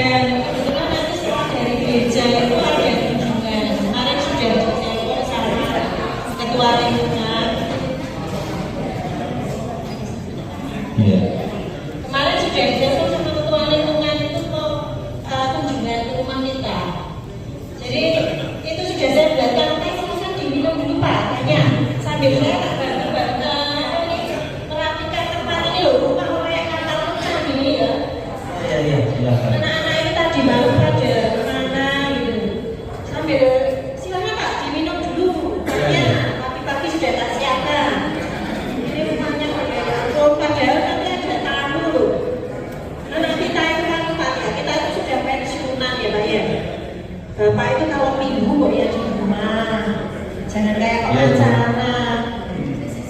kebetulan nanti setelah dari gereja itu ada kunjungan. Kemarin sudah saya sama ketua lingkungan. Iya. Kemarin sudah ditelepon sama ketua lingkungan itu mau kunjungan ke rumah kita. Jadi itu sudah saya buatkan teh kan diminum dulu Pak, tanya sambil saya tak merapikan tempat ini loh, rumah orang yang kantor ini ya. Iya, silakan. Anak-anak ini tadi baru pada kemana gitu. Sambil silakan Pak diminum dulu, tanya tapi pagi sudah tak siapkan. Ini rumahnya padahal nanti ada tamu loh. Anak kita itu kan Pak ya, kita itu sudah pensiunan ya Pak ya. Bapak itu kalau minggu kok ya di rumah, jangan kayak pengacara.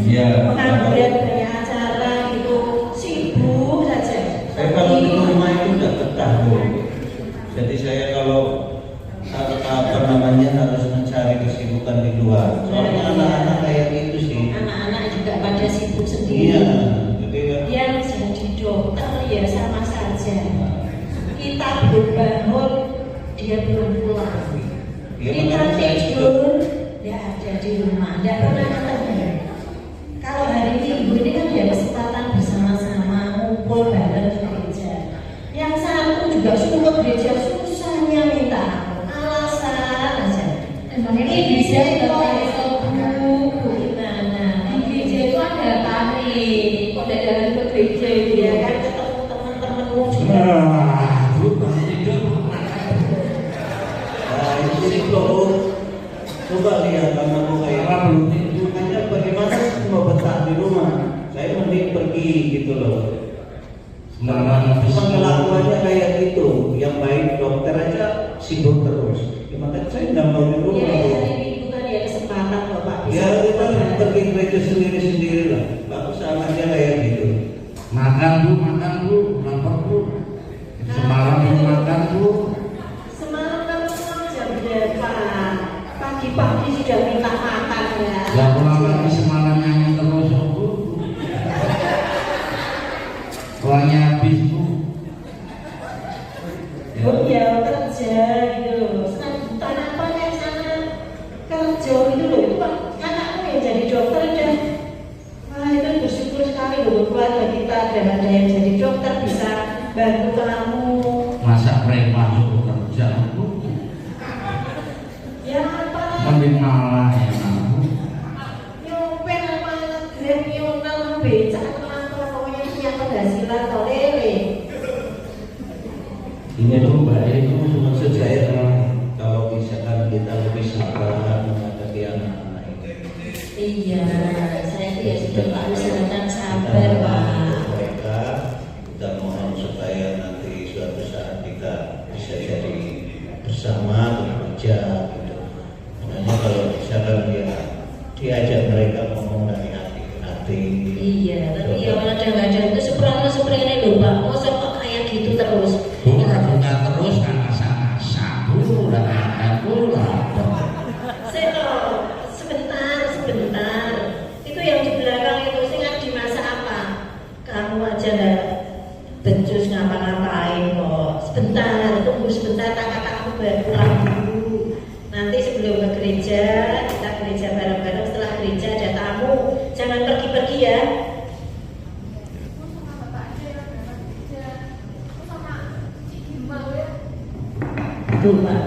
Iya. Pengangguran banyak acara gitu, sibuk saja. Saya kalau di rumah itu udah betah loh. Jadi saya kalau apa namanya harus mencari kesibukan di luar. Soalnya anak-anak kayak gitu sih. Anak-anak juga pada sibuk sendiri. Iya. Jadi Yang jadi dokter ya sama saja. Kita belum bangun, dia belum pulang. Ya, Kita makanya saya tidur, dia ada di rumah, tidak pernah ketemu. Kalau hari Minggu ini kan ya kesempatan bersama-sama ngumpul bareng di gereja. Yang satu juga suruh gereja susahnya minta alasan aja. Ini bisa gimana? Di gereja itu ada tarik, kok datang ke gereja dia kan ketemu teman-temanmu juga. Nah, itu sih loh. Coba lihat anakku kayak belum tidur. Hanya bagaimana mau betah di rumah? Saya mending pergi gitu loh. Cuma kelakuannya kayak gitu. Yang baik dokter aja sibuk terus. Makanya saya nggak mau di rumah. Ya, hari Minggu kan ya kesempatan Bapak bisa. Ya kita pergi gereja sendiri-sendiri lah. Bagus anaknya kayak gitu. Makan bu, lapar bu. Semalam makan bu. Semalam kan jam berapa? Pagi-pagi sudah minta makan ya. Ya pulang lagi semalam nyanyi terus bu. Uangnya habis bu. Oh ya kerja gitu loh. Selanjutnya apa yang sana kerja itu loh. Itu anakku yang jadi dokter dan wah itu bersyukur sekali loh keluarga kita ada yang jadi dokter bisa bantu kamu. Masa prank masuk kerja bu. Ya apa? Mending malah ya bu. Nyopet apa gremional becak apa pokoknya punya penghasilan atau lele. Ini tuh Mbak, itu maksud saya kalau misalkan kita lebih sabar menghadapi anak-anak ini. Iya, saya itu ya sudah berusaha sabar Pak. Mereka kita mohon supaya nanti suatu saat kita bisa jadi bersama bekerja gitu. Makanya kalau misalkan diajak mereka ngomong dari hati ke hati. Iya, tapi ya kadang-kadang itu seperti loh Pak. Masa kok kayak gitu terus? Bu punya terus kan masak-masak bu. Udah makan bu lapar. Sebentar. Itu yang di belakang itu ingat dimasak apa? Kamu aja nggak becus ngapa-ngapain kok. Tunggu sebentar, kakak aku pulang dulu. Nanti sebelum ke gereja, kita gereja bareng-bareng. Setelah gereja ada tamu, jangan pergi-pergi ya. Betul Pak.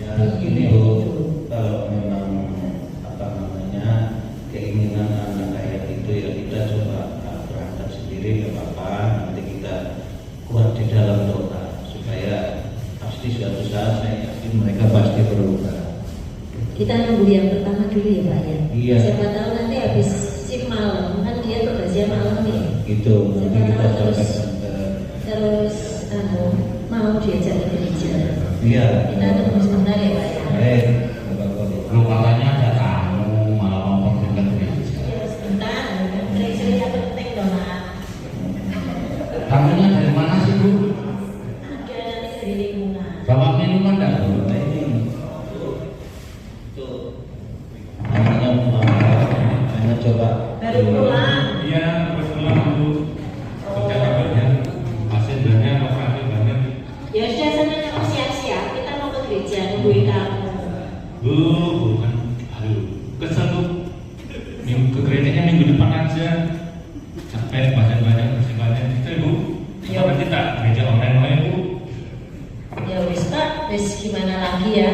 Ya gini Bu, kalau memang apa namanya keinginan anak kayak gitu ya kita coba berangkat sendiri nggak apa-apa. Nanti kita kuat di dalam doa supaya pasti suatu saat saya yakin mereka pasti berubah. Kita nunggu yang pertama dulu ya Pak ya. Iya. Siapa tahu nanti habis shift malam kan dia tugasnya malam nih. Gitu nanti kita sampaikan ke. Terus mau diajak ke gereja. Iya. Kita tunggu sebentar ya Pak ya. Baik, Bapak Kodi. Lu katanya ada tamu malah mau pergi ke gereja. Ya sebentar, gereja penting dong Pak. Tamunya dari mana sih bu? Ada nanti dari lingkungan. Bawa minuman enggak bu? Itu namanya coba. Baru pulang. Iya, terus pulang bu. Sudah kabarnya hasil banyak, apa hasil banyak. Ya sudah sana nungguin kamu. Bukan. Aduh, kesel tuh. Minggu ke gerejanya minggu depan aja. Capek banyak-banyak bersih-banyak gitu Bu. Ya. Nanti tak gereja online aja Bu. Ya wis Pak, wis gimana lagi ya?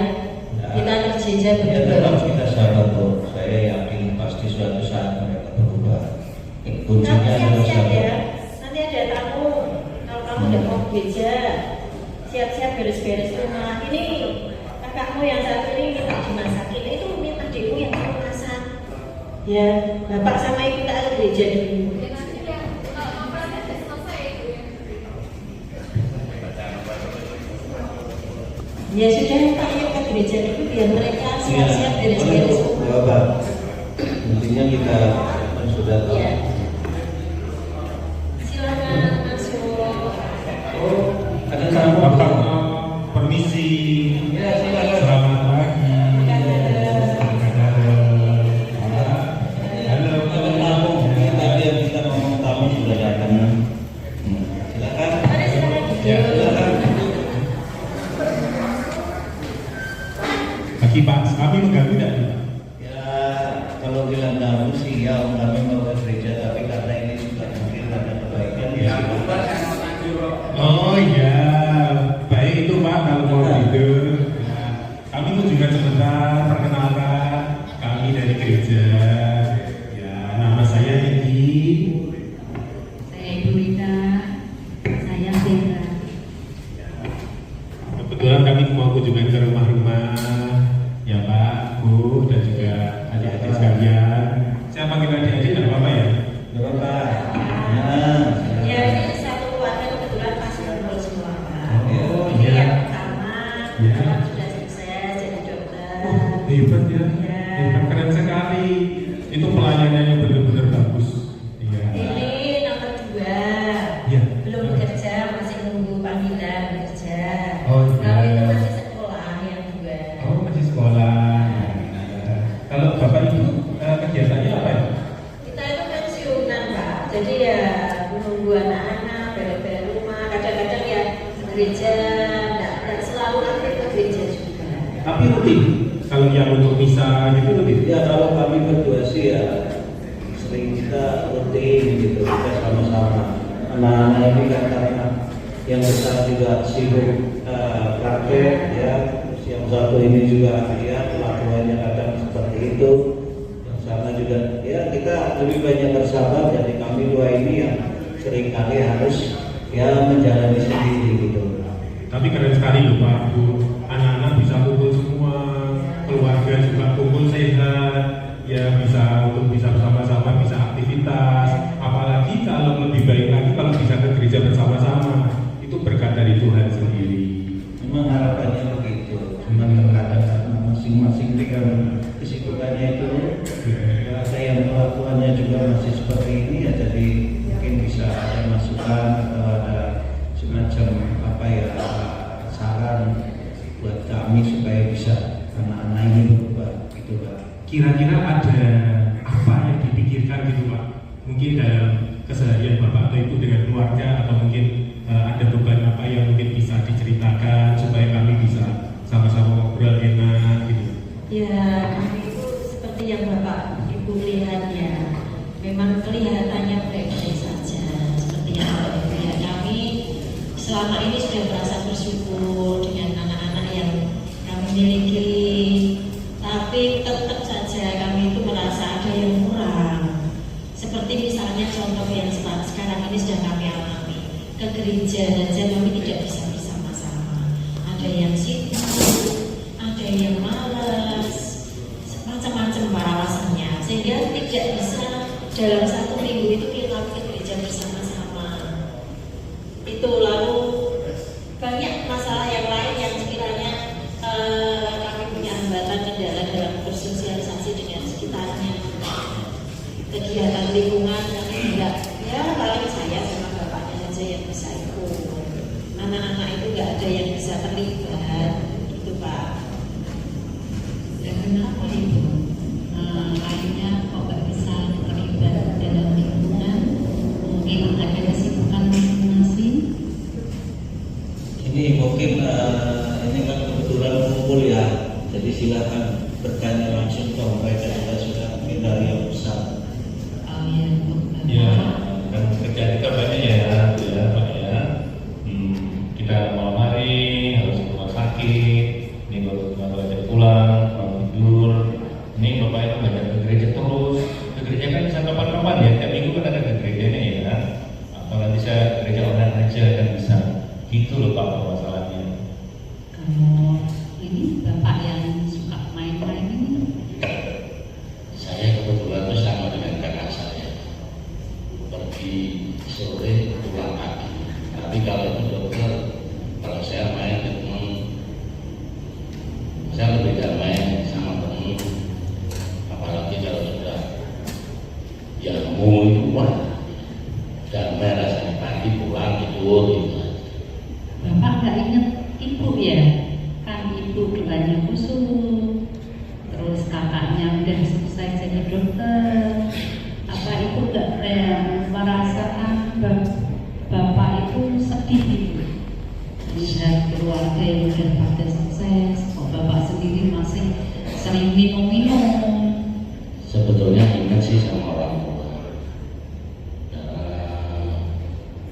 Kita kerja Ya berdua. tetap kita sabar Bu. Saya yakin pasti suatu saat mereka berubah. Kamu Kuncinya adalah siap-siap ya. sabar. Nanti ada tamu. Kalau kamu udah mau gereja, siap-siap beres-beres rumah. Ini kakakmu yang satu ini minta dimasakin. Itu minta adikmu yang mau masak. Ya, bapak sama ibu tak ke gereja dulu. Ya sudah Pak, yuk ke gereja dulu biar mereka siap-siap beres-beres rumah. Bapak, intinya kita kan sudah tahu. Ya. Silakan masuk. Oh, ada tamu. Bapak permisi. Ya, silakan. Selamat pagi. Halo, tamu. Tadi yang kita ngomong tamu sudah datang. Silakan. Mari silakan duduk. Ya, Silakan. Pagi Pak, kami mengganggu tidak Pak? Ya, kalau bilang tamu sih ya, kami mau ke gereja, tapi karena ini sudah mungkin ada kebaikan ya. Oh iya, baik itu Pak kalau mau tidur. Nah, kami mau juga sebentar perkenalkan kami dari gereja. Ya, nama saya Edi. Saya Ibu Rita, saya Vera. Kebetulan kami mau kunjungan ke rumah-rumah, ya Pak, Bu, dan juga adik-adik sekalian. Saya panggil adik-adik tidak apa-apa ya? Gak apa-apa. Nah, Ya ini satu keluarga kebetulan pas ngumpul semua Pak. Oh, Ini iya. yang pertama, Iya. Bapak sudah sukses jadi dokter. Hebat ya, Iya. hebat, keren sekali. Itu pelayanannya benar-benar bagus. Iya. Ini nomor 2. Iya. Belum bekerja, masih nunggu panggilan bekerja. Oh, iya. Kalau itu masih sekolah yang 2. Oh, masih sekolah. Kalau Bapak Ibu kegiatannya apa ya? Kita itu pensiunan Pak. Jadi ya menunggu anak-anak, beres-beres rumah. Kadang-kadang ya ke gereja, tidak selalu aktif ke gereja juga. Tapi rutin. Kalau yang untuk misa gitu rutin. ya kalau kami berdua sih ya sering kita rutin gitu, kita sama-sama. Anak-anak ini kan karena yang besar juga sibuk praktek ya, terus yang satu ini juga ya kelakuannya kadang seperti itu. Yang sama juga ya kita lebih banyak bersabar, jadi kami dua ini yang seringkali harus ya menjalani sendiri gitu. Tapi keren sekali loh Pak Bu. Anak-anak bisa kumpul semua, keluarga juga kumpul sehat, ya bisa untuk bisa bersama-sama, bisa aktivitas. Apalagi kalau lebih baik lagi kalau bisa ke gereja bersama-sama, itu berkat dari Tuhan sendiri. Memang harapannya begitu, cuman terkadang karena masing-masing dengan kesibukannya itu ya, ada yang kelakuannya juga masih seperti ini ya, jadi mungkin bisa ada masukan atau ada semacam apa ya saran buat kami supaya bisa anak-anak ini berubah gitu Pak. Kira-kira ada apa yang dipikirkan gitu Pak? Mungkin dalam keseharian Bapak atau Ibu dengan keluarga, atau mungkin ada beban apa yang mungkin bisa diceritakan supaya kami bisa sama-sama ngobrol enak gitu. Ya, kami itu seperti yang Bapak Ibu lihat ya, memang kelihatannya baik-baik saja. Seperti yang Bapak Ibu lihat, kami selama ini sudah merasa bersyukur dengan anak-anak yang kami miliki. Tapi tetap saja kami itu merasa ada yang kurang. Seperti misalnya contoh yang sekarang ini sedang kami alami. Ke gereja saja kami tidak bisa bersama-sama. Ada yang sibuk, ada yang malas, macam-macam para alasannya, sehingga tidak bisa dalam satu minggu itu kita ke gereja bersama-sama. Itu lalu banyak masalah yang lain yang sekiranya kami punya hambatan kendala dalam bersosialisasi dengan sekitarnya. Kegiatan lingkungan kami enggak, ya paling saya sama bapaknya saja yang bisa ikut. Anak-anak itu enggak ada yang bisa terlibat, gitu Pak. Dan kenapa Ibu akhirnya kok nggak bisa terlibat dalam lingkungan? Mungkin ada kesibukan masing-masing. Ini mungkin ini kan kebetulan kumpul ya, jadi silakan bertanya langsung ke mereka, kita sudah minta yang besar. Oh ya, Ya, kan kerjaan kita banyak ya, Pak ya. Kita malam hari harus ke rumah sakit, ini baru aja pulang tidur. Ini Bapak itu banyak ke gereja terus. Ke gereja kan bisa kapan-kapan ya, tiap minggu kan ada ke gerejanya ya. Atau nanti saya gereja online aja kan bisa. Gitu loh Pak permasalahannya. kalau ini Bapak yang suka main-main ini, Saya kebetulan itu sama dengan kakak saya, pergi sore pulang pagi. Tapi kalau itu dokter, kalau saya main ke teman, saya lebih gak main sama teman. Apalagi kalau sudah jamu itu wah, damai rasanya pagi pulang tidur gitu. Bapak nggak inget ibu ya? Kan ibu doanya kusuk, terus kakaknya udah selesai jadi dokter. Apa ibu nggak merasakan bapak itu sedih gitu? Lihat keluarga yang udah pada sukses, kok bapak sendiri masih sering minum-minum. Sebetulnya ingat sih sama orang tua.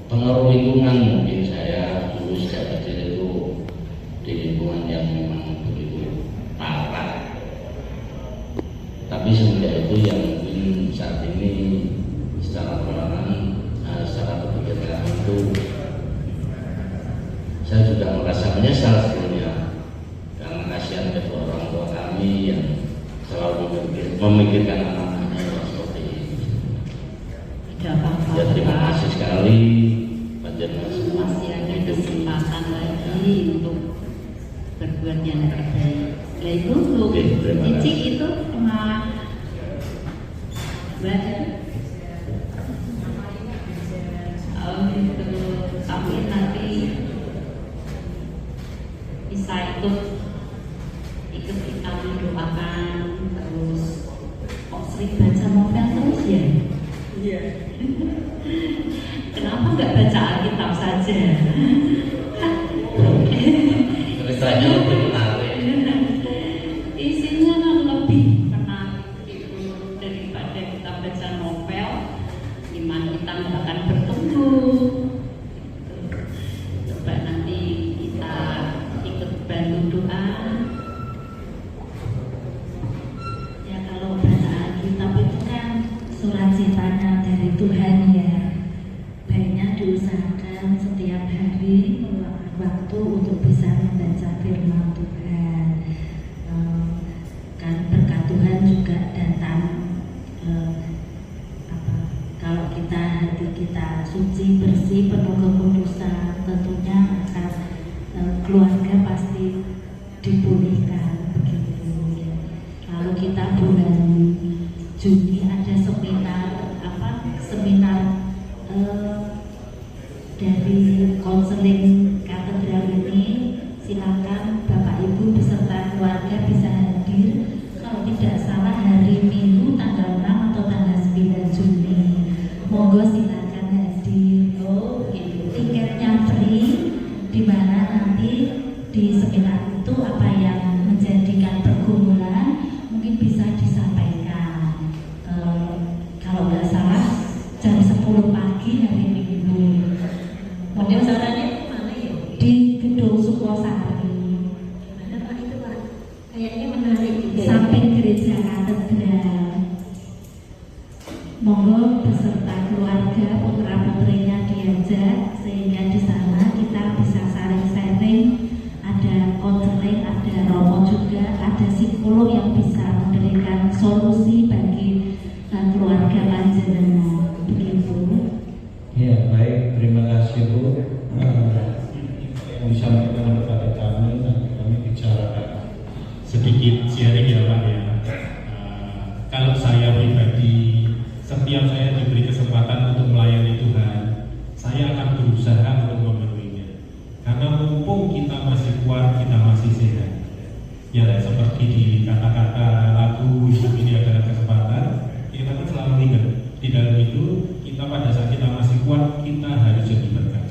Pengaruh lingkungan mungkin saya dulu sejak kecil itu di lingkungan yang memang begitu parah. Tapi semenjak itu yang mungkin saat ini secara perlahan, secara kebijakan itu saya juga merasa menyesal sebetulnya karena kasihan kedua orang tua kami yang selalu memikirkan anak-anaknya yang seperti ini. Tidak apa-apa. Ya terima kasih sekali panjenengan semua. Masih ada kesempatan lagi untuk berbuat yang terbaik. Nah itu untuk Oke, terima kasih. Cici itu pernah belajar. Oh gitu. Tapi nanti bisa ikut kita mendoakan, terus kok sering baca novel terus ya? Iya. Kenapa nggak baca Alkitab saja? Ceritanya lebih menarik. Isinya kan lebih menarik itu daripada kita baca novel, di mana kita nggak akan bertemu. Coba nanti kita ikut bantu doa. Ya kalau baca Alkitab itu kan surat cintanya dari Tuhan ya. Baiknya diusahakan setiap hari meluangkan waktu untuk bisa membaca firman Tuhan. Kan berkat Tuhan juga datang. Kalau kita hati kita suci, bersih, penuh kekudusan, tentunya akan keluarga pasti dipulihkan begitu ya. Lalu kita bulan Juni ada seminar dari konseling katedral ini. Silakan Bapak Ibu beserta keluarga bisa hadir. Kalau tidak salah hari Minggu tanggal 6 atau tanggal 9 Juni. Monggo silakan hadir. Oh, gitu. Tiketnya free, di mana nanti di seminar itu apa yang menjadikan pergumulan mungkin bisa disampaikan. Kalau nggak salah jam 10 pagi hari Minggu. Model caranya itu mana ya? Di gedung Sukosari, Gimana Pak itu Pak? Kayaknya menarik juga. samping gereja katedral. Monggo beserta keluarga, putra putrinya diajak sehingga di sana kita bisa saling sharing. Ada konseling, ada romo juga, ada psikolog yang bisa memberikan solusi bagi keluarga panjenengan. Begitu. Ya baik, terima kasih Bu. Yang disampaikan kepada kami, nanti kami bicarakan sedikit sharing ya Pak ya. Kalau saya pribadi, setiap saya diberi kesempatan untuk melayani Tuhan, saya akan berusaha untuk memenuhinya. Karena mumpung kita masih kuat, kita masih sehat. Ya seperti di kata-kata lagu hidup ini adalah kesempatan, kita kan selalu ingat di dalam itu kita pada saat kita masih kuat, kita harus jadi berkat.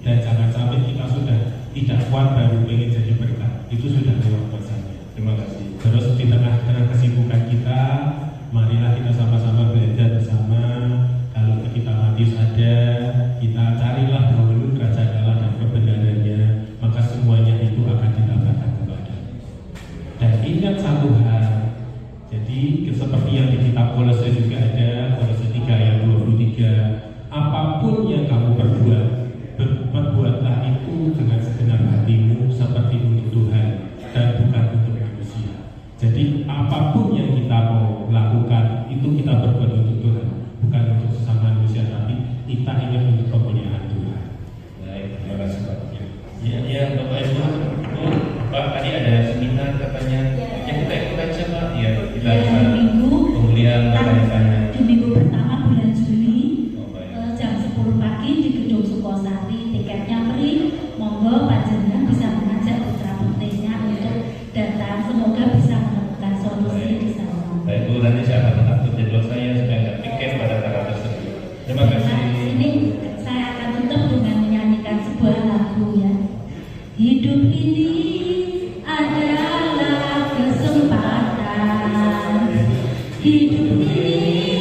Dan jangan sampai kita sudah tidak kuat kuat baru ingin jadi berkat. Itu sudah lewat buat saya. Terima kasih. Terus di tengah-tengah kesibukan kita, marilah kita sama-sama belajar bersama. Kalau kita Matius ada, kita carilah dahulu kerajaan Allah dan kebenarannya, maka semuanya itu akan ditambahkan kepada. Dan ingat satu hal, jadi seperti yang di kitab Kolose juga ada, Kolose 3 ayat 23, apapun yang kamu perbuatlah itu dengan segenap hatimu seperti untuk Tuhan dan bukan untuk manusia. Jadi apapun yang kita mau lakukan itu kita berbuat untuk Tuhan, bukan untuk sesama manusia, tapi kita ingat untuk kemuliaan Tuhan. Baik, terima kasih Pak. Ya, Bapak Ibu, Pak tadi ada seminar katanya, yang kita ikut aja Pak. Ya, kita Ya, minggu kemudian bertanya-tanya. di minggu pertama bulan Juli Oh, baik. jam 10 pagi di Gedung Sukosari. Tiketnya free, monggo panjenengan bisa mengajak putra putrinya untuk datang, semoga bisa menemukan solusi di sana. Baik Bu, nanti saya akan mengatur jadwal saya supaya nggak piket pada tanggal tersebut. Terima kasih. Ini saya akan tutup dengan menyanyikan sebuah lagu ya. Hidup ini adalah kesempatan. Hidup ini